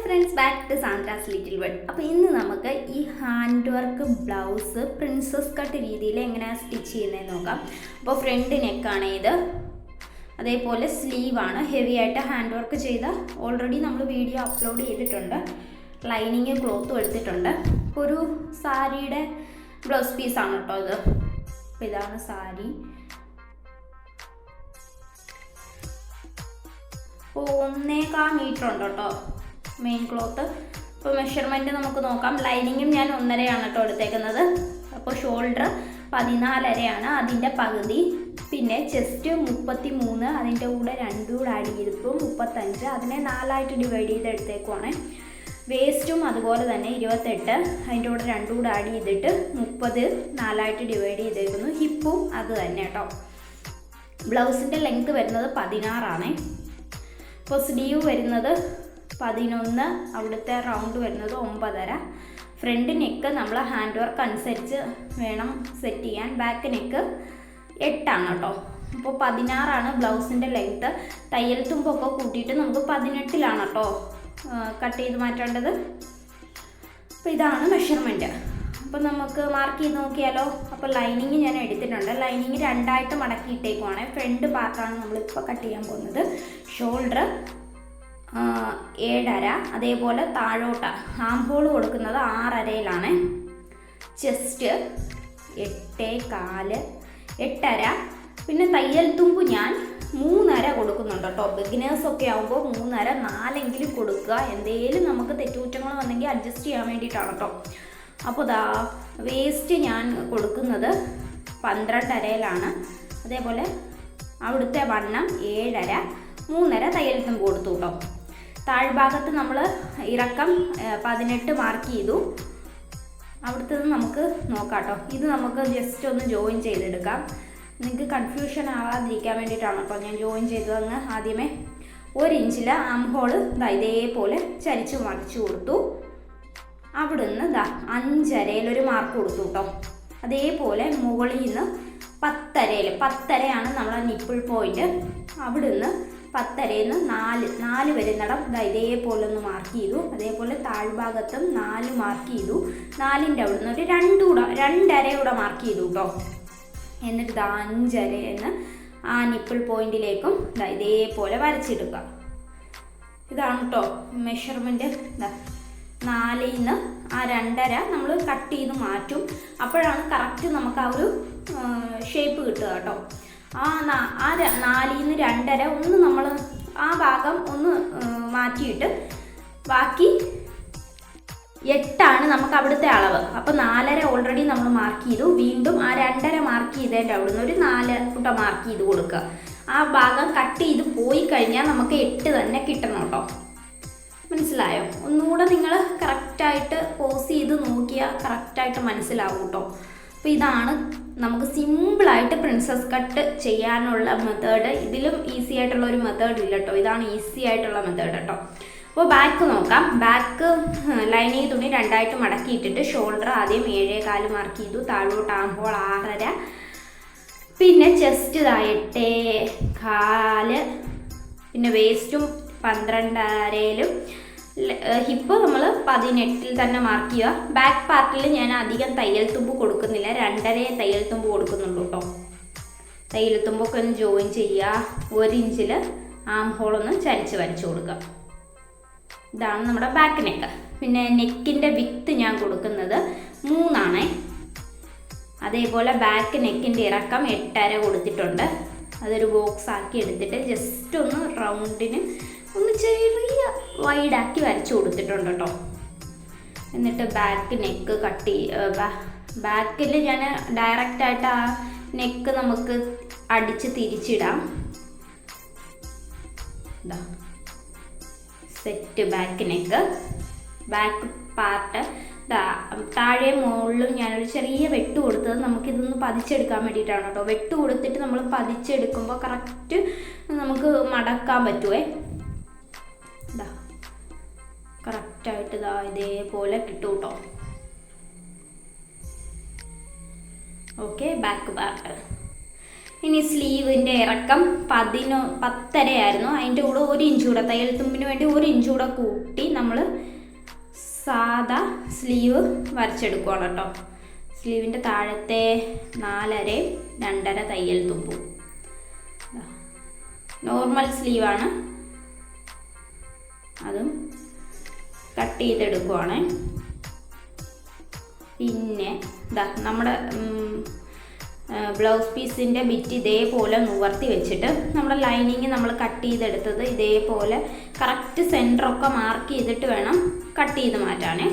Friends, back to Sandra's little world. അപ്പോൾ ഇന്ന് നമുക്ക് ഈ hand work blouse princess cut രീതിയിൽ എങ്ങനെയാണ് സ്റ്റിച്ച് ചെയ്യുന്നതെന്ന് നോക്കാം. അപ്പോൾ ഫ്രണ്ട് നെക്കാണ് ഇത്, അതേപോലെ സ്ലീവാണ്. ഹെവി ആയിട്ട് ഹാൻഡ് വർക്ക് ചെയ്ത ഓൾറെഡി നമ്മൾ വീഡിയോ അപ്ലോഡ് ചെയ്തിട്ടുണ്ട്. ലൈനിങ് ക്ലോത്തും എടുത്തിട്ടുണ്ട്. ഇപ്പോൾ ഒരു സാരിയുടെ ബ്ലൗസ് പീസാണ് കേട്ടോ ഇത്. അപ്പോൾ ഇതാണ് സാരി. അപ്പോൾ 1.25 മീറ്റർ ഉണ്ട് കേട്ടോ മെയിൻ ക്ലോത്ത്. ഇപ്പോൾ മെഷർമെൻറ്റ് നമുക്ക് നോക്കാം. ലൈനിങ്ങും ഞാൻ 1.5 കേട്ടോ എടുത്തേക്കുന്നത്. അപ്പോൾ ഷോൾഡർ 14.5 അതിൻ്റെ പകുതി. പിന്നെ ചെസ്റ്റ് 33, അതിൻ്റെ കൂടെ 2 കൂടെ ആഡ് ചെയ്തിപ്പോൾ 35. അതിനെ 4 ഡിവൈഡ് ചെയ്ത് എടുത്തേക്കുവാണ്. വേസ്റ്റും അതുപോലെ തന്നെ 28, അതിൻ്റെ കൂടെ 2 കൂടെ ആഡ് ചെയ്തിട്ട് 30, 4 ഡിവൈഡ് ചെയ്തേക്കുന്നു. ഹിപ്പും അത് തന്നെ കേട്ടോ. ബ്ലൗസിൻ്റെ ലെങ്ത്ത് വരുന്നത് 16. ഇപ്പോൾ സ്ലീവ് വരുന്നത് 11, അവിടുത്തെ റൗണ്ട് വരുന്നത് 9.5. ഫ്രണ്ട് നെക്ക് നമ്മൾ ഹാൻഡ് വർക്ക് അനുസരിച്ച് വേണം സെറ്റ് ചെയ്യാൻ. ബാക്ക് നെക്ക് 8 കേട്ടോ. അപ്പോൾ 16 ബ്ലൗസിൻ്റെ ലെങ്ത്ത്. തയ്യൽ തുമ്പൊക്കെ കൂട്ടിയിട്ട് നമുക്ക് 18 കേട്ടോ കട്ട് ചെയ്ത് മാറ്റേണ്ടത്. അപ്പോൾ ഇതാണ് മെഷർമെൻറ്റ്. അപ്പോൾ നമുക്ക് മാർക്ക് ചെയ്ത് നോക്കിയാലോ. അപ്പോൾ ലൈനിങ് ഞാൻ എടുത്തിട്ടുണ്ട്. ലൈനിങ് 2 മടക്കിയിട്ടേക്കുവാണ്. ഫ്രണ്ട് പാർട്ടാണ് നമ്മളിപ്പോൾ കട്ട് ചെയ്യാൻ പോകുന്നത്. ഷോൾഡർ 7.5, അതേപോലെ താഴോട്ട് ആം ഹോൾ കൊടുക്കുന്നത് 6.5. ചെസ്റ്റ് 8.25, 8.5. പിന്നെ തയ്യൽ തുമ്പ് ഞാൻ 3.5 കൊടുക്കുന്നുണ്ട് കേട്ടോ. ബിഗിനേഴ്സൊക്കെ ആകുമ്പോൾ 3.5, 4 കൊടുക്കുക. എന്തെങ്കിലും നമുക്ക് തെറ്റുകുറ്റങ്ങൾ വന്നെങ്കിൽ അഡ്ജസ്റ്റ് ചെയ്യാൻ വേണ്ടിയിട്ടാണ് കേട്ടോ. അപ്പോൾ വേസ്റ്റ് ഞാൻ കൊടുക്കുന്നത് 12.5. അതേപോലെ അവിടുത്തെ വണ്ണം 7.5, 3.5 തയ്യൽ തുമ്പ് കൊടുത്തു കേട്ടോ. താഴ്ഭാഗത്ത് നമ്മൾ ഇറക്കം 18 മാർക്ക് ചെയ്തു. അവിടുത്തെ നമുക്ക് നോക്കാം കേട്ടോ. ഇത് നമുക്ക് ജസ്റ്റ് ഒന്ന് ജോയിൻ ചെയ്തെടുക്കാം. നിങ്ങൾക്ക് കൺഫ്യൂഷൻ ആവാതിരിക്കാൻ വേണ്ടിയിട്ടാണ് കേട്ടോ ഞാൻ ജോയിൻ ചെയ്തതെന്ന്. ആദ്യമേ 1 ഇഞ്ചിൽ ആം ഹോൾ ഇതേപോലെ ചരിച്ച് മറിച്ച് കൊടുത്തു. അവിടുന്ന് 5.5 മാർക്ക് കൊടുത്തു കേട്ടോ. അതേപോലെ മുകളിൽ നിന്ന് 10.5 നമ്മളെ നിപ്പിൾ പോയിന്റ്. അവിടുന്ന് 10.5 4 വരുന്നിടം ഇതേപോലെ ഒന്ന് മാർക്ക് ചെയ്തു. അതേപോലെ താഴ്ഭാഗത്തും 4 മാർക്ക് ചെയ്തു. 4ൻ്റെ അവിടുന്ന് ഒരു 2.5 മാർക്ക് ചെയ്തു കേട്ടോ. എന്നിട്ട് 5.5 ആ നിപ്പിൾ പോയിന്റിലേക്കും ഇതേപോലെ വരച്ചെടുക്കുക. ഇതാണ് കേട്ടോ മെഷർമെൻറ്റ്. 4ൽ നിന്ന് ആ 2.5 നമ്മൾ കട്ട് ചെയ്ത് മാറ്റും. അപ്പോഴാണ് കറക്റ്റ് നമുക്ക് ആ ഒരു ഷേപ്പ് കിട്ടുക കേട്ടോ. ആ 4ൽ നിന്ന് 2.5 ഒന്ന് നമ്മൾ ആ ഭാഗം ഒന്ന് മാറ്റിയിട്ട് ബാക്കി 8 നമുക്ക് അവിടുത്തെ അളവ്. അപ്പോൾ 4.5 ഓൾറെഡി നമ്മൾ മാർക്ക് ചെയ്തു. വീണ്ടും ആ 2.5 മാർക്ക് ചെയ്തതിൻ്റെ അവിടുന്ന് ഒരു 4 മാർക്ക് ചെയ്ത് കൊടുക്കുക. ആ ഭാഗം കട്ട് ചെയ്ത് പോയി കഴിഞ്ഞാൽ നമുക്ക് 8 തന്നെ കിട്ടണം കേട്ടോ. മനസ്സിലായോ? ഒന്നുകൂടെ നിങ്ങൾ കറക്റ്റായിട്ട് പോസ് ചെയ്ത് നോക്കിയാൽ കറക്റ്റായിട്ട് മനസ്സിലാവും കേട്ടോ. അപ്പോൾ ഇതാണ് നമുക്ക് സിമ്പിളായിട്ട് പ്രിൻസസ് കട്ട് ചെയ്യാനുള്ള മെത്തേഡ്. ഇതിലും ഈസി ആയിട്ടുള്ള ഒരു മെത്തേഡ് ഇല്ല കേട്ടോ. ഇതാണ് ഈസി ആയിട്ടുള്ള മെത്തേഡ് കേട്ടോ. അപ്പോൾ ബാക്ക് നോക്കാം. ബാക്ക് ലൈനിങ് തുണി 2 മടക്കിയിട്ടിട്ട് ഷോൾഡർ ആദ്യം 7.25 മാർക്ക് ചെയ്തു. താഴോട്ട് ആം ഹോൾ 6.5. പിന്നെ ചെസ്റ്റ് 8.25. പിന്നെ വേസ്റ്റും 12.5. ഹിപ്പ് നമ്മൾ 18 തന്നെ മാർക്ക് ചെയ്യുക. ബാക്ക് പാർട്ടിൽ ഞാൻ അധികം തയ്യൽ തുമ്പ് കൊടുക്കുന്നില്ല. 2.5 തയ്യൽ തുമ്പ് കൊടുക്കുന്നുള്ളൂ കേട്ടോ. തയ്യൽ തുമ്പൊക്കെ ഒന്ന് ജോയിൻ ചെയ്യുക. 1 ഇഞ്ചിൽ ആം ഹോളൊന്ന് ചരിച്ച് വരച്ച് കൊടുക്കുക. ഇതാണ് നമ്മുടെ ബാക്ക് നെക്ക്. പിന്നെ നെക്കിൻ്റെ വിത്ത് ഞാൻ കൊടുക്കുന്നത് 3. അതേപോലെ ബാക്ക് നെക്കിൻ്റെ ഇറക്കം 8.5 കൊടുത്തിട്ടുണ്ട്. അതൊരു ബോക്സ് ആക്കി എടുത്തിട്ട് ജസ്റ്റ് ഒന്ന് റൗണ്ടിന് ഒന്ന് ചെറിയ വൈഡാക്കി വരച്ച് കൊടുത്തിട്ടുണ്ട് കേട്ടോ. എന്നിട്ട് ബാക്ക് നെക്ക് കട്ട് ബാക്കിൽ ഞാൻ ഡയറക്റ്റായിട്ട് ആ നെക്ക് നമുക്ക് അടിച്ച് തിരിച്ചിടാം. Set back neck. Back part താഴെ മുകളിലും ഞാനൊരു ചെറിയ വെട്ട് കൊടുത്തത് നമുക്കിതൊന്ന് പതിച്ചെടുക്കാൻ വേണ്ടിയിട്ടാണ് കേട്ടോ. വെട്ട് കൊടുത്തിട്ട് നമ്മൾ പതിച്ചെടുക്കുമ്പോൾ കറക്റ്റ് നമുക്ക് മടക്കാൻ പറ്റുമേ. കറക്റ്റായിട്ട് ഇതേപോലെ കിട്ടും കേട്ടോ. Okay, back part. ഇനി സ്ലീവിൻ്റെ ഇറക്കം 10.5 ആയിരുന്നു. അതിൻ്റെ കൂടെ 1 ഇഞ്ച് കൂടെ, തയ്യൽ തുമ്പിന് വേണ്ടി 1 ഇഞ്ച് കൂടെ കൂട്ടി നമ്മൾ സാധാ സ്ലീവ് വരച്ചെടുക്കുകയാണ് കേട്ടോ. സ്ലീവിൻ്റെ താഴത്തെ 4.5 2.5 തയ്യൽ തുമ്പും. നോർമൽ സ്ലീവാണ്, അതും കട്ട് ചെയ്തെടുക്കുവാണ്. പിന്നെ നമ്മുടെ ബ്ലൗസ് പീസിൻ്റെ ബിറ്റ് ഇതേപോലെ നിവർത്തി വെച്ചിട്ട് നമ്മുടെ ലൈനിങ് നമ്മൾ കട്ട് ചെയ്തെടുത്തത് ഇതേപോലെ കറക്റ്റ് സെൻറ്ററൊക്കെ മാർക്ക് ചെയ്തിട്ട് വേണം കട്ട് ചെയ്ത് മാറ്റാനേ.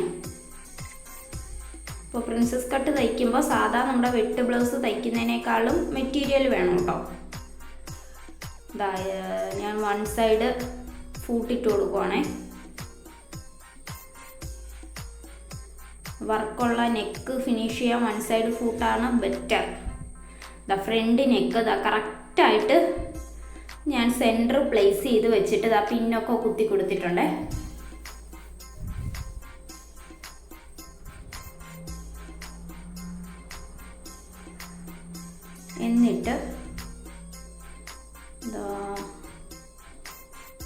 ഇപ്പോൾ പ്രിൻസസ് കട്ട് തയ്ക്കുമ്പോൾ സാധാ നമ്മുടെ വെട്ട് ബ്ലൗസ് തയ്ക്കുന്നതിനേക്കാളും മെറ്റീരിയൽ വേണം കേട്ടോ. ഞാൻ 1 സൈഡ് ഫൂട്ടിട്ട് കൊടുക്കുവാണേ. വർക്കുള്ള നെക്ക് ഫിനിഷ് ചെയ്യാൻ 1 സൈഡ് ഫൂട്ടാണ് ബെറ്റർ. ഫ്രണ്ട് നെക്ക് കറക്റ്റായിട്ട് ഞാൻ സെൻറ്റർ പ്ലേസ് ചെയ്ത് വെച്ചിട്ട് പിന്നൊക്കെ കുത്തി കൊടുത്തിട്ടുണ്ട്. എന്നിട്ട്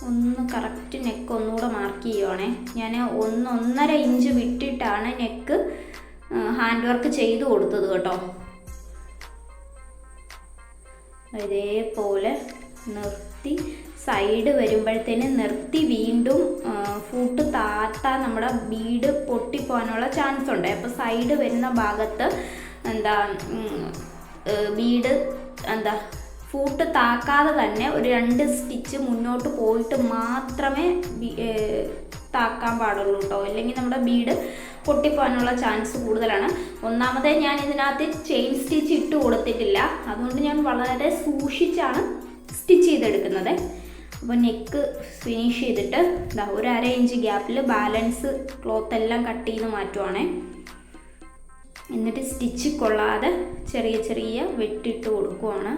ഒന്ന് കറക്റ്റ് നെക്ക് ഒന്നുകൂടെ മാർക്ക് ചെയ്യുവാണേ. ഞാൻ 1.5 ഇഞ്ച് വിട്ടിട്ടാണ് നെക്ക് ഹാൻഡ് വർക്ക് ചെയ്ത് കൊടുത്തത് കേട്ടോ. ഇതേപോലെ നിർത്തി സൈഡ് വരുമ്പോഴത്തേന് നിർത്തി വീണ്ടും ഫൂട്ട് താത്താൻ നമ്മുടെ ബീഡ് പൊട്ടിപ്പോകാനുള്ള ചാൻസ് ഉണ്ട്. അപ്പോൾ സൈഡ് വരുന്ന ഭാഗത്ത് ബീഡ് ഫൂട്ട് താക്കാതെ തന്നെ ഒരു 2 സ്റ്റിച്ച് മുന്നോട്ട് പോയിട്ട് മാത്രമേ താക്കാൻ പാടുള്ളൂ കേട്ടോ. അല്ലെങ്കിൽ നമ്മുടെ ബീഡ് പൊട്ടിപ്പോകാനുള്ള ചാൻസ് കൂടുതലാണ്. ഒന്നാമതേ ഞാൻ ഇതിനകത്ത് ചെയിൻ സ്റ്റിച്ച് ഇട്ട് കൊടുത്തിട്ടില്ല, അതുകൊണ്ട് ഞാൻ വളരെ സൂക്ഷിച്ചാണ് സ്റ്റിച്ച് ചെയ്തെടുക്കുന്നത്. അപ്പോൾ നെക്ക് ഫിനിഷ് ചെയ്തിട്ട് ഒരു 1/2 ഇഞ്ച് ഗ്യാപ്പിൽ ബാലൻസ് ക്ലോത്ത് എല്ലാം കട്ട് ചെയ്ത് മാറ്റുവാണേ. എന്നിട്ട് സ്റ്റിച്ച് കൊള്ളാതെ ചെറിയ ചെറിയ വെട്ടിട്ട് കൊടുക്കുവാണ്.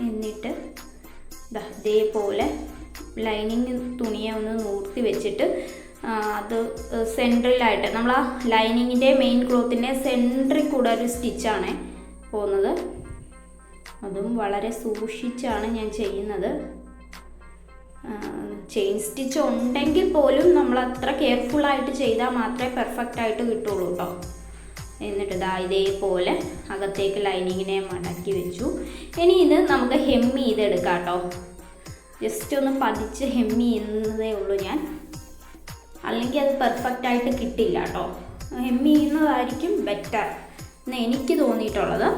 എന്നിട്ട് ഇതേപോലെ ലൈനിങ് തുണിയെ ഒന്ന് നൂർത്തി വെച്ചിട്ട് അത് സെൻട്രലായിട്ട് നമ്മൾ ആ ലൈനിങ്ങിൻ്റെ മെയിൻ ക്ലോത്തിൻ്റെ സെൻട്രിൽ കൂടെ ഒരു സ്റ്റിച്ചാണ് പോകുന്നത്. അതും വളരെ സൂക്ഷിച്ചാണ് ഞാൻ ചെയ്യുന്നത്. ചെയിൻ സ്റ്റിച്ച് ഉണ്ടെങ്കിൽ പോലും നമ്മൾ അത്ര കെയർഫുള്ളായിട്ട് ചെയ്താൽ മാത്രമേ പെർഫെക്റ്റ് ആയിട്ട് കിട്ടുള്ളൂ കേട്ടോ. എന്നിട്ട് ഇതേപോലെ അകത്തേക്ക് ലൈനിങ്ങിനെ മടക്കി വെച്ചു. ഇനി ഇത് നമുക്ക് ഹെമ്മി ചെയ്തെടുക്കാം കേട്ടോ. ജസ്റ്റ് ഒന്ന് പതിച്ച് ഹെമ്മി ചെയ്യുന്നതേ ഉള്ളൂ ഞാൻ, അല്ലെങ്കിൽ അത് പെർഫെക്റ്റ് ആയിട്ട് കിട്ടില്ല കേട്ടോ. ഹെമ്മി ചെയ്യുന്നതായിരിക്കും ബെറ്റർ എന്ന് എനിക്ക് തോന്നിയിട്ടുള്ളത്.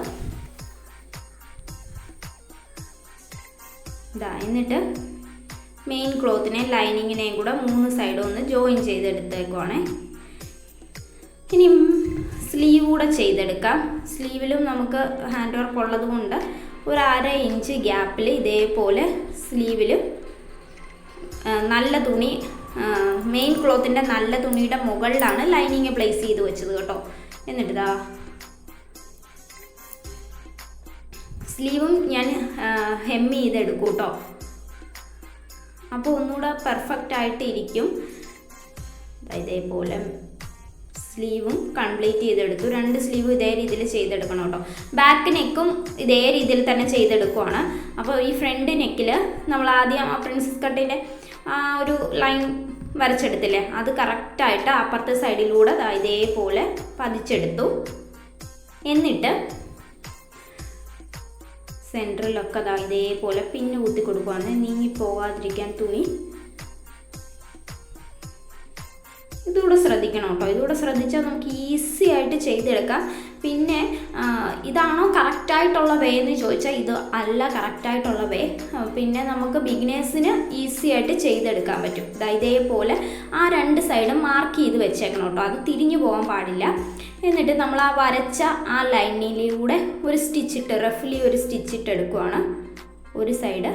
എന്നിട്ട് മെയിൻ ക്ലോത്തിനെ ലൈനിങ്ങിനെയും കൂടെ 3 സൈഡും ഒന്ന് ജോയിൻ ചെയ്തെടുത്തേക്കുവാണേ. ഇനി സ്ലീവ് കൂടെ ചെയ്തെടുക്കാം. സ്ലീവിലും നമുക്ക് ഹാൻഡ് വർക്ക് ഉള്ളത് കൊണ്ട് ഒരു 1/2 ഇഞ്ച് ഗ്യാപ്പിൽ ഇതേപോലെ സ്ലീവിൽ നല്ല തുണി, മെയിൻ ക്ലോത്തിൻ്റെ നല്ല തുണിയുടെ മുകളിലാണ് ലൈനിങ് പ്ലേസ് ചെയ്ത് വെച്ചത് കേട്ടോ. എന്നിട്ട് സ്ലീവും ഞാൻ ഹെമ്മി ചെയ്തെടുക്കും കേട്ടോ. അപ്പോൾ ഒന്നുകൂടെ പെർഫെക്റ്റ് ആയിട്ട് ഇരിക്കും. ഇതേപോലെ സ്ലീവും കംപ്ലീറ്റ് ചെയ്തെടുത്തു. 2 സ്ലീവ് ഇതേ രീതിയിൽ ചെയ്തെടുക്കണം കേട്ടോ. ബാക്ക് നെക്കും ഇതേ രീതിയിൽ തന്നെ ചെയ്തെടുക്കുവാണ്. അപ്പോൾ ഈ ഫ്രണ്ട് നെക്കിൽ നമ്മൾ ആദ്യം ആ പ്രിൻസസ് കട്ടിൻ്റെ ആ ഒരു ലൈൻ വരച്ചെടുത്തില്ലേ, അത് കറക്റ്റായിട്ട് അപ്പുറത്തെ സൈഡിലൂടെ ഇതേപോലെ പതിച്ചെടുത്തു. എന്നിട്ട് സെൻറ്ററിലൊക്കെ ഇതേപോലെ പിന്ന് കുത്തി കൊടുക്കുവാണ്, നീങ്ങിപ്പോകാതിരിക്കാൻ തുണി. ഇതുകൂടെ ശ്രദ്ധിക്കണം കേട്ടോ. ഇതുകൂടെ ശ്രദ്ധിച്ചാൽ നമുക്ക് ഈസി ആയിട്ട് ചെയ്തെടുക്കാം. പിന്നെ ഇതാണോ കറക്റ്റായിട്ടുള്ള വേ എന്ന് ചോദിച്ചാൽ ഇത് അല്ല കറക്റ്റായിട്ടുള്ള വേ. പിന്നെ നമുക്ക് ബിഗിനേഴ്സിന് ഈസി ആയിട്ട് ചെയ്തെടുക്കാൻ പറ്റും. ഇതേപോലെ ആ 2 സൈഡും മാർക്ക് ചെയ്ത് വെച്ചേക്കണം കേട്ടോ. അത് തിരിഞ്ഞു പോകാൻ പാടില്ല. എന്നിട്ട് നമ്മൾ ആ വരച്ച ആ ലൈനിലൂടെ ഒരു സ്റ്റിച്ചിട്ട് റഫ്ലി ഒരു സ്റ്റിച്ചിട്ട് എടുക്കുവാണ്. ഒരു സൈഡ്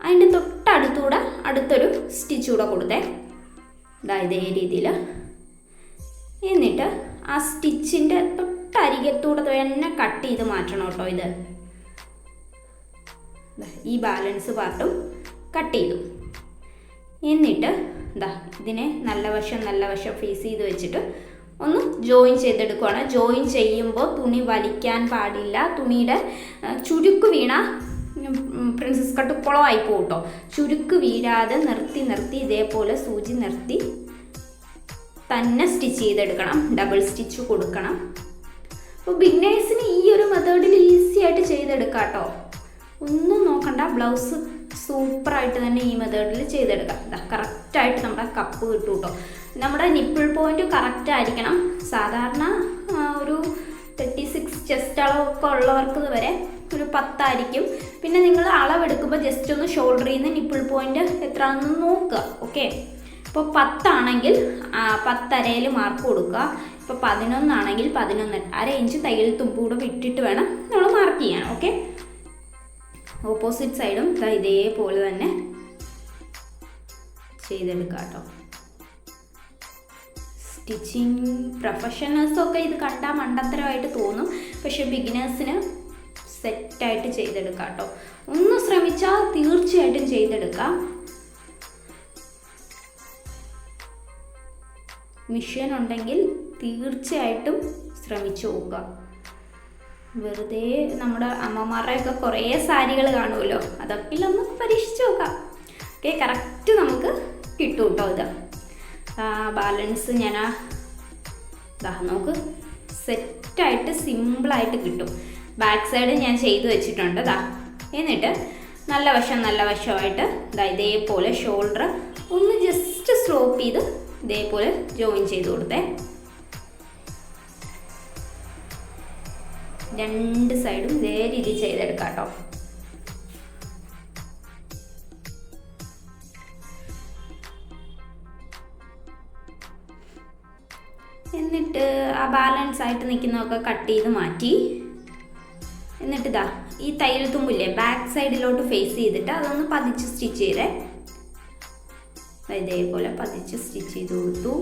അതിൻ്റെ തൊട്ടടുത്തൂടെ അടുത്തൊരു സ്റ്റിച്ച് കൂടെ കൊടുത്തേ, ഇതേ രീതിയിൽ. എന്നിട്ട് ആ സ്റ്റിച്ചിൻ്റെ തൊട്ടരികത്തൂടെ തന്നെ കട്ട് ചെയ്ത് മാറ്റണം കേട്ടോ. ഇത് ഈ ബാലൻസ് പാർട്ടും കട്ട് ചെയ്തു. എന്നിട്ട് ഇതാ ഇതിനെ നല്ല വശം ഫേസ് ചെയ്ത് വെച്ചിട്ട് ഒന്ന് ജോയിൻ ചെയ്തെടുക്കുകയാണ്. ജോയിൻ ചെയ്യുമ്പോൾ തുണി വലിക്കാൻ പാടില്ല. തുണിയുടെ ചുരുക്ക് വീണ പ്രിൻസസ് കട്ട് കുളമായി പോകും കേട്ടോ. ചുരുക്ക് വീഴാതെ നിർത്തി ഇതേപോലെ സൂചി നിർത്തി തന്നെ സ്റ്റിച്ച് ചെയ്തെടുക്കണം. ഡബിൾ സ്റ്റിച്ച് കൊടുക്കണം. അപ്പോൾ ബിഗിനേഴ്സിന് ഈ ഒരു മെത്തേഡിൽ ഈസി ആയിട്ട് ചെയ്തെടുക്കാം കേട്ടോ. ഒന്നും നോക്കണ്ട, ബ്ലൗസ് സൂപ്പറായിട്ട് തന്നെ ഈ മെത്തേഡിൽ ചെയ്തെടുക്കാം. കറക്റ്റായിട്ട് നമ്മുടെ കപ്പ് കിട്ടും കേട്ടോ. നമ്മുടെ നിപ്പിൾ പോയിൻറ്റ് കറക്റ്റ് ആയിരിക്കണം. സാധാരണ ഒരു 36 ചെസ്റ്റ് അളവൊക്കെ ഉള്ളവർക്ക് വരെ ഒരു 10 ആയിരിക്കും. പിന്നെ നിങ്ങൾ അളവെടുക്കുമ്പോൾ ജസ്റ്റ് ഒന്ന് ഷോൾഡറിൽ നിന്ന് നിപ്പിൾ പോയിൻറ്റ് എത്രയാണെന്ന് നോക്കുക. ഓക്കെ, ഇപ്പോൾ 10 ആണെങ്കിൽ 10 അരയിൽ മാർക്ക് കൊടുക്കുക. ഇപ്പോൾ 11 ആണെങ്കിൽ 11 അര ഇഞ്ച് തയ്യൽ തുമ്പ് കൂടെ വിട്ടിട്ട് വേണം നമ്മൾ മാർക്ക് ചെയ്യാൻ. ഓക്കെ, ഓപ്പോസിറ്റ് സൈഡും ഇതേപോലെ തന്നെ ചെയ്തെടുക്കുക കേട്ടോ. സ്റ്റിച്ചിങ് പ്രൊഫഷണൽസൊക്കെ ഇത് കണ്ടാൽ മണ്ടത്തരമായിട്ട് തോന്നും, പക്ഷെ ബിഗിനേഴ്സിന് സെറ്റായിട്ട് ചെയ്തെടുക്കാം കേട്ടോ. ഒന്ന് ശ്രമിച്ചാൽ തീർച്ചയായിട്ടും ചെയ്തെടുക്കാം. മിഷൻ ഉണ്ടെങ്കിൽ തീർച്ചയായിട്ടും ശ്രമിച്ചു നോക്കുക. വെറുതെ നമ്മുടെ അമ്മമാരുടെയൊക്കെ കുറേ സാരികൾ കാണുമല്ലോ, അതൊക്കെ ഒന്ന് പരീക്ഷിച്ച് നോക്കാം. ഓക്കെ, കറക്റ്റ് നമുക്ക് കിട്ടും കേട്ടോ. ഇത് ബാലൻസ് ഞാൻ നമുക്ക് സെറ്റായിട്ട് സിമ്പിളായിട്ട് കിട്ടും. ബാക്ക് സൈഡ് ഞാൻ ചെയ്ത് വെച്ചിട്ടുണ്ട്. എന്നിട്ട് നല്ല വശമായിട്ട് ഇതേപോലെ ഷോൾഡർ ഒന്ന് ജസ്റ്റ് സ്ലോപ്പ് ചെയ്ത് ഇതേപോലെ ജോയിൻ ചെയ്ത് കൊടുത്തേ. രണ്ട് സൈഡും ഇതേ രീതി ചെയ്തെടുക്കാം കേട്ടോ. എന്നിട്ട് ആ ബാലൻസ് ആയിട്ട് നിൽക്കുന്നതൊക്കെ കട്ട് ചെയ്ത് മാറ്റി. എന്നിട്ട് ഈ തയ്യൽ തുമ്പില്ലേ ബാക്ക് സൈഡിലോട്ട് ഫേസ് ചെയ്തിട്ട് അതൊന്ന് പതിച്ച് സ്റ്റിച്ച് ചെയ്തേ. ഇതേപോലെ പതിച്ച് സ്റ്റിച്ച് ചെയ്ത് കൊടുത്തു.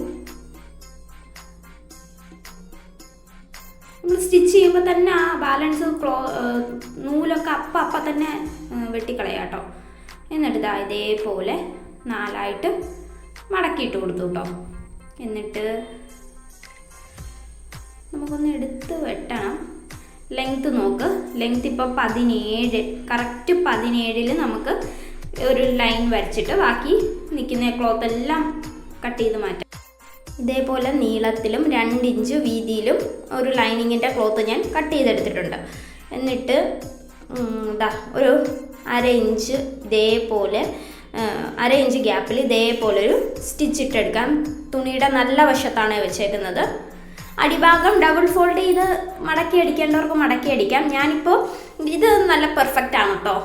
നമ്മൾ സ്റ്റിച്ച് ചെയ്യുമ്പോൾ തന്നെ ആ ബാലൻസ് നൂലൊക്കെ അപ്പം തന്നെ വെട്ടിക്കളയാം കേട്ടോ. എന്നിട്ട് ഇതേപോലെ 4ആയിട്ട് മടക്കിയിട്ട് കൊടുത്തു കേട്ടോ. എന്നിട്ട് നമുക്കൊന്ന് എടുത്ത് വെട്ടണം. ലെങ്ത്ത് നോക്ക്. ലെങ്ത്ത് ഇപ്പോൾ 17, കറക്റ്റ് 17ൽ നമുക്ക് ഒരു ലൈൻ വരച്ചിട്ട് ബാക്കി നിൽക്കുന്ന ക്ലോത്ത് എല്ലാം കട്ട് ചെയ്ത് മാറ്റാം. ഇതേപോലെ നീളത്തിലും 2 ഇഞ്ച് വീതിയിലും ഒരു ലൈനിങ്ങിൻ്റെ ക്ലോത്ത് ഞാൻ കട്ട് ചെയ്തെടുത്തിട്ടുണ്ട്. എന്നിട്ട് ഒരു 1/2 ഇഞ്ച് ഇതേപോലെ 1/2 ഇഞ്ച് ഗ്യാപ്പിൽ ഇതേപോലെ ഒരു സ്റ്റിച്ച് ഇട്ടെടുക്കാം. തുണിയുടെ നല്ല വശത്താണ് വെച്ചേക്കുന്നത്. അടിഭാഗം ഡബിൾ ഫോൾഡ് ചെയ്ത് മടക്കി അടിക്കേണ്ടവർക്ക് മടക്കി അടിക്കാം. ഞാനിപ്പോൾ ഇത് നല്ല പെർഫെക്റ്റ് ആണ് കേട്ടോ.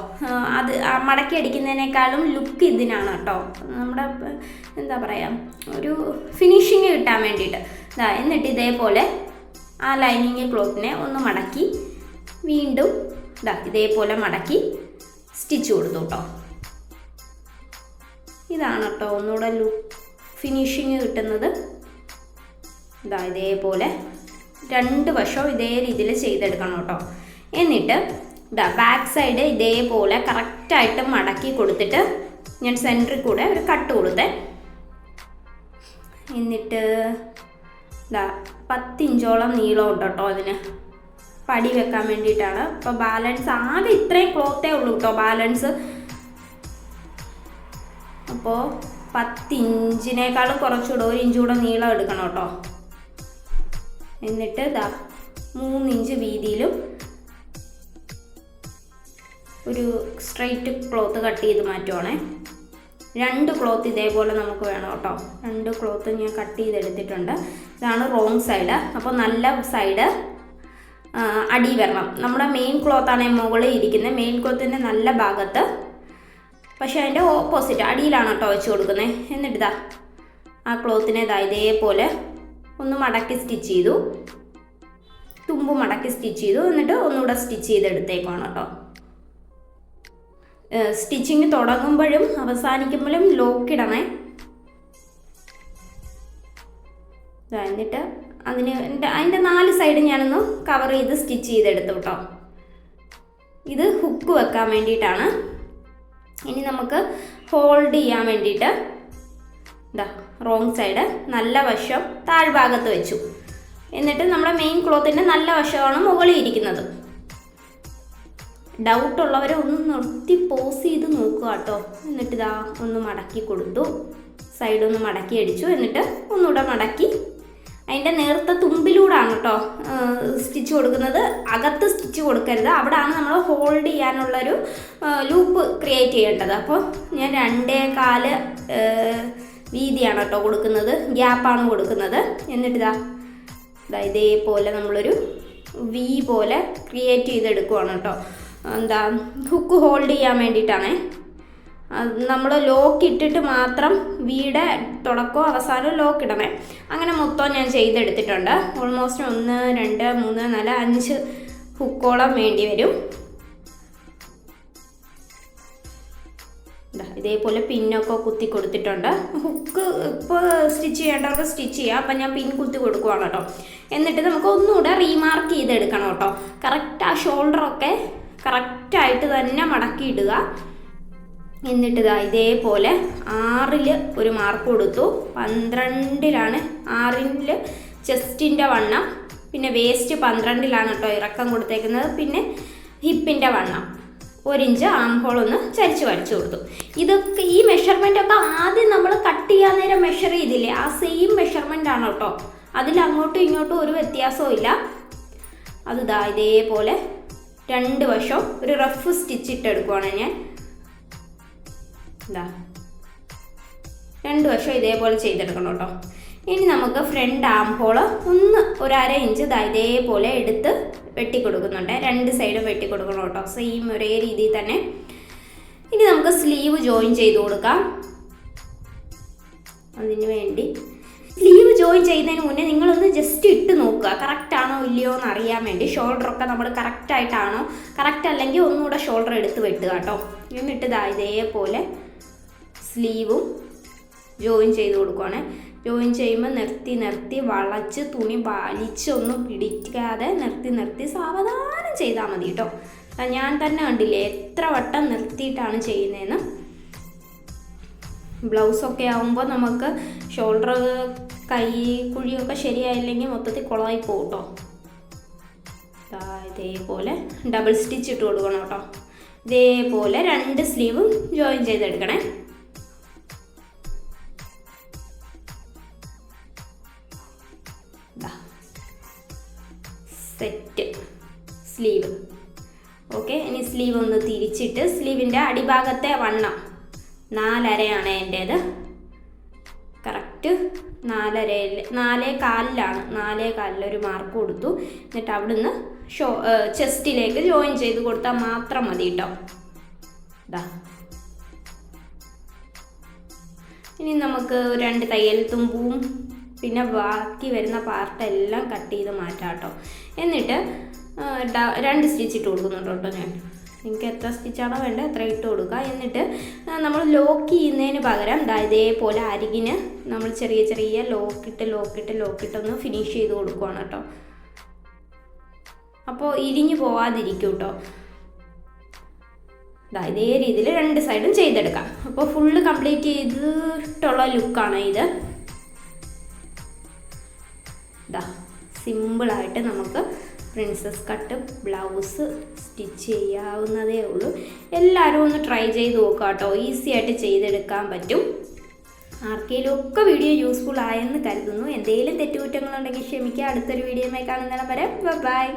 അത് മടക്കി അടിക്കുന്നതിനേക്കാളും ലുക്ക് ഇതിനാണ് കേട്ടോ. നമ്മുടെ എന്താ പറയുക, ഒരു ഫിനിഷിങ് കിട്ടാൻ വേണ്ടിയിട്ട്. എന്നിട്ട് ഇതേപോലെ ആ ലൈനിങ് ക്ലോത്തിനെ ഒന്ന് മടക്കി വീണ്ടും ഇതേപോലെ മടക്കി സ്റ്റിച്ച് കൊടുത്തു കേട്ടോ. ഇതാണ് കേട്ടോ ഒന്നുകൂടെ ലുക്ക് ഫിനിഷിങ് കിട്ടുന്നത്. ഇതേപോലെ 2 വശവും ഇതേ രീതിയിൽ ചെയ്തെടുക്കണം കേട്ടോ. എന്നിട്ട് ബാക്ക് സൈഡ് ഇതേപോലെ കറക്റ്റായിട്ട് മടക്കി കൊടുത്തിട്ട് ഞാൻ സെൻറ്ററിൽ കൂടെ ഒരു കട്ട് കൊടുത്തേ. എന്നിട്ട് 10 ഇഞ്ചോളം നീളം ഉണ്ട് കേട്ടോ അതിന് പടി വെക്കാൻ വേണ്ടിയിട്ടാണ്. അപ്പോൾ ബാലൻസ് ആകെ ഇത്രയും ക്ലോത്തേ ഉള്ളൂ കേട്ടോ ബാലൻസ്. അപ്പോൾ 10 ഇഞ്ചിനേക്കാളും കുറച്ചുകൂടെ 1 ഇഞ്ച് കൂടെ നീളം എടുക്കണം കേട്ടോ. എന്നിട്ട് 3 ഇഞ്ച് വീതിയിലും ഒരു സ്ട്രെയിറ്റ് ക്ലോത്ത് കട്ട് ചെയ്ത് മാറ്റുവാണേ. 2 ക്ലോത്ത് ഇതേപോലെ നമുക്ക് വേണം കേട്ടോ. 2 ക്ലോത്ത് ഞാൻ കട്ട് ചെയ്തെടുത്തിട്ടുണ്ട്. ഇതാണ് റോങ് സൈഡ്. അപ്പോൾ നല്ല സൈഡ് അടി വരണം. നമ്മുടെ മെയിൻ ക്ലോത്താണ് മുകളിൽ ഇരിക്കുന്നത്. മെയിൻ ക്ലോത്തിൻ്റെ നല്ല ഭാഗത്ത്, പക്ഷേ അതിൻ്റെ ഓപ്പോസിറ്റ് അടിയിലാണ് കേട്ടോ വെച്ച് കൊടുക്കുന്നത്. എന്നിട്ട് ആ ക്ലോത്തിനെ ഇതേപോലെ ഒന്ന് മടക്കി സ്റ്റിച്ച് ചെയ്തു. തുമ്പ് മടക്കി സ്റ്റിച്ച് ചെയ്തു. എന്നിട്ട് ഒന്നുകൂടെ സ്റ്റിച്ച് ചെയ്തെടുത്തേക്കാണ് കേട്ടോ. സ്റ്റിച്ചിങ് തുടങ്ങുമ്പോഴും അവസാനിക്കുമ്പോഴും ലോക്കിടണേ. എന്നിട്ട് അതിൻ്റെ 4 സൈഡ് ഞാനൊന്ന് കവർ ചെയ്ത് സ്റ്റിച്ച് ചെയ്തെടുത്തു കേട്ടോ. ഇത് ഹുക്ക് വെക്കാൻ വേണ്ടിയിട്ടാണ്. ഇനി നമുക്ക് ഹോൾഡ് ചെയ്യാൻ വേണ്ടിയിട്ട് ഇതാ റോങ് സൈഡ് നല്ല വശം താഴ്ഭാഗത്ത് വെച്ചു. എന്നിട്ട് നമ്മുടെ മെയിൻ ക്ലോത്തിൻ്റെ നല്ല വശമാണ് മുകളിൽ ഇരിക്കുന്നത്. ഡൗട്ടുള്ളവരെ ഒന്ന് നിർത്തി പോസ് ചെയ്ത് നോക്കുക കേട്ടോ. എന്നിട്ട് ഇതാ ഒന്ന് മടക്കി കൊടുത്തു, സൈഡൊന്ന് മടക്കി അടിച്ചു, എന്നിട്ട് ഒന്നുകൂടെ മടക്കി അതിൻ്റെ നേർത്ത തുമ്പിലൂടാണ് കേട്ടോ സ്റ്റിച്ച് കൊടുക്കുന്നത്. അകത്ത് സ്റ്റിച്ച് കൊടുക്കരുത്, അവിടെയാണ് നമ്മൾ ഹോൾഡ് ചെയ്യാനുള്ളൊരു ലൂപ്പ് ക്രിയേറ്റ് ചെയ്യേണ്ടത്. അപ്പോൾ ഞാൻ 2.25 വീതിയാണ് കേട്ടോ കൊടുക്കുന്നത്, ഗ്യാപ്പാണ് കൊടുക്കുന്നത്. എന്നിട്ട് ഇതാ ഇതേപോലെ നമ്മളൊരു വി പോലെ ക്രിയേറ്റ് ചെയ്തെടുക്കുവാണ് കേട്ടോ. എന്താ ഹുക്ക് ഹോൾഡ് ചെയ്യാൻ വേണ്ടിയിട്ടാണേ. നമ്മൾ ലോക്ക് ഇട്ടിട്ട് മാത്രം വീടെ തുടക്കവും അവസാനവും ലോക്ക് ഇടണേ. അങ്ങനെ മൊത്തം ഞാൻ ചെയ്തെടുത്തിട്ടുണ്ട്. ഓൾമോസ്റ്റ് 1 2 3 4 5 ഹുക്കോളം വേണ്ടി വരും. ഇതേപോലെ പിന്നൊക്കെ കുത്തി കൊടുത്തിട്ടുണ്ട്. ഹുക്ക് ഇപ്പോൾ സ്റ്റിച്ച് ചെയ്യേണ്ടവർക്ക് സ്റ്റിച്ച് ചെയ്യാം. അപ്പം ഞാൻ പിൻ കുത്തി കൊടുക്കുവാണ് കേട്ടോ. എന്നിട്ട് നമുക്ക് ഒന്നുകൂടെ റീമാർക്ക് ചെയ്തെടുക്കണം കേട്ടോ. കറക്റ്റ് ആ ഷോൾഡറൊക്കെ കറക്റ്റായിട്ട് തന്നെ മടക്കിയിടുക. എന്നിട്ട് ഇതേപോലെ 6ൽ ഒരു മാർക്ക് കൊടുത്തു, 12ലാണ് 6ൽ ചെസ്റ്റിൻ്റെ വണ്ണം, പിന്നെ വേസ്റ്റ് 12ലാണ് കേട്ടോ ഇറക്കം കൊടുത്തേക്കുന്നത്, പിന്നെ ഹിപ്പിൻ്റെ വണ്ണം 1 ഇഞ്ച് ആം ഹോൾ ഒന്ന് ചരിച്ച് വരച്ചു കൊടുത്തു. ഇതൊക്കെ ഈ മെഷർമെൻറ്റൊക്കെ ആദ്യം നമ്മൾ കട്ട് ചെയ്യാൻ നേരം മെഷർ ചെയ്തില്ലേ, ആ സെയിം മെഷർമെൻ്റ് ആണ് കേട്ടോ. അതിൽ അങ്ങോട്ടും ഇങ്ങോട്ടും ഒരു വ്യത്യാസവും ഇല്ല. അത് ഇതേപോലെ 2 വശം ഒരു റഫ് സ്റ്റിച്ച് ഇട്ടെടുക്കുവാണ് ഞാൻ. 2 വശം ഇതേപോലെ ചെയ്തെടുക്കണം കേട്ടോ. ഇനി നമുക്ക് ഫ്രണ്ട് ആം ഹോൾ ഒന്ന് 1/2 ഇഞ്ച് ഇതേപോലെ എടുത്ത് വെട്ടിക്കൊടുക്കുന്നുണ്ട്. 2 സൈഡും വെട്ടിക്കൊടുക്കണം കേട്ടോ, സെയിം ഒരേ രീതിയിൽ തന്നെ. ഇനി നമുക്ക് സ്ലീവ് ജോയിൻ ചെയ്ത് കൊടുക്കാം. അതിന് വേണ്ടി സ്ലീവ് ജോയിൻ ചെയ്യുന്നതിന് മുന്നേ നിങ്ങളൊന്ന് ജസ്റ്റ് ഇട്ട് നോക്കുക, കറക്റ്റാണോ ഇല്ലയോ എന്ന് അറിയാൻ വേണ്ടി. ഷോൾഡറൊക്കെ നമ്മൾ കറക്റ്റായിട്ടാണോ, കറക്റ്റ് അല്ലെങ്കിൽ ഒന്നുകൂടെ ഷോൾഡർ എടുത്ത് വെട്ടുക കേട്ടോ. എന്നിട്ട് ഇതേപോലെ സ്ലീവും ജോയിൻ ചെയ്ത് കൊടുക്കുവാണ്. ജോയിൻ ചെയ്യുമ്പോൾ നിർത്തി വളച്ച് തുണി വലിച്ചൊന്നും പിടിക്കാതെ നിർത്തി സാവധാനം ചെയ്താൽ മതി കേട്ടോ. ഞാൻ തന്നെ കണ്ടില്ലേ എത്ര വട്ടം നിർത്തിയിട്ടാണ് ചെയ്യുന്നതെന്ന്. ബ്ലൗസൊക്കെ ആകുമ്പോൾ നമുക്ക് ഷോൾഡർ കൈ കുഴിയൊക്കെ ശരിയായില്ലെങ്കിൽ മൊത്തത്തിൽ കുളമായി പോകും കേട്ടോ. ഇതേപോലെ ഡബിൾ സ്റ്റിച്ച് ഇട്ട് കൊടുക്കണം കേട്ടോ. ഇതേപോലെ 2 സ്ലീവും ജോയിൻ ചെയ്തെടുക്കണേ. Set sleeve. ഓക്കെ, ഇനി സ്ലീവ് ഒന്ന് തിരിച്ചിട്ട് സ്ലീവിൻ്റെ അടിഭാഗത്തെ വണ്ണം 4.5 എൻ്റേത്. കറക്റ്റ് 4.25 4.25 ഒരു മാർക്ക് കൊടുത്തു. എന്നിട്ട് അവിടുന്ന് ചെസ്റ്റിലേക്ക് ജോയിൻ ചെയ്ത് കൊടുത്താൽ മാത്രം മതി കേട്ടോ. ഇനി നമുക്ക് 2 തയ്യൽ തുമ്പും പിന്നെ ബാക്കി വരുന്ന പാർട്ടെല്ലാം കട്ട് ചെയ്ത് മാറ്റാം കേട്ടോ. എന്നിട്ട് 2 സ്റ്റിച്ച് ഇട്ട് കൊടുക്കുന്നുണ്ട് കേട്ടോ ഞാൻ. നിങ്ങൾക്ക് എത്ര സ്റ്റിച്ചാണോ വേണ്ടത് അത്ര ഇട്ട് കൊടുക്കുക. എന്നിട്ട് നമ്മൾ ലോക്ക് ചെയ്യുന്നതിന് പകരം ഇതേപോലെ അരികിന് നമ്മൾ ചെറിയ ലോക്കിട്ട് ഒന്ന് ഫിനിഷ് ചെയ്ത് കൊടുക്കുവാണ് കേട്ടോ. അപ്പോൾ ഇരിഞ്ഞു പോവാതിരിക്കും കേട്ടോ. ഇതേ രീതിയിൽ 2 സൈഡും ചെയ്തെടുക്കാം. അപ്പോൾ ഫുള്ള് കംപ്ലീറ്റ് ചെയ്തിട്ടുള്ള ലുക്കാണ് ഇത്. സിമ്പിളായിട്ട് നമുക്ക് പ്രിൻസസ് കട്ട് ബ്ലൗസ് സ്റ്റിച്ച് ചെയ്യാവുന്നതേ ഉള്ളൂ. എല്ലാവരും ഒന്ന് ട്രൈ ചെയ്ത് നോക്കുക കേട്ടോ. ഈസി ആയിട്ട് ചെയ്തെടുക്കാൻ പറ്റും. ആർക്കെങ്കിലും ഒക്കെ വീഡിയോ യൂസ്ഫുൾ ആയെന്ന് കരുതുന്നു. എന്തെങ്കിലും തെറ്റുകുറ്റങ്ങളുണ്ടെങ്കിൽ ക്ഷമിക്കുക. അടുത്തൊരു വീഡിയോയുമായി കാണുന്നതിന് വരെ ബൈ.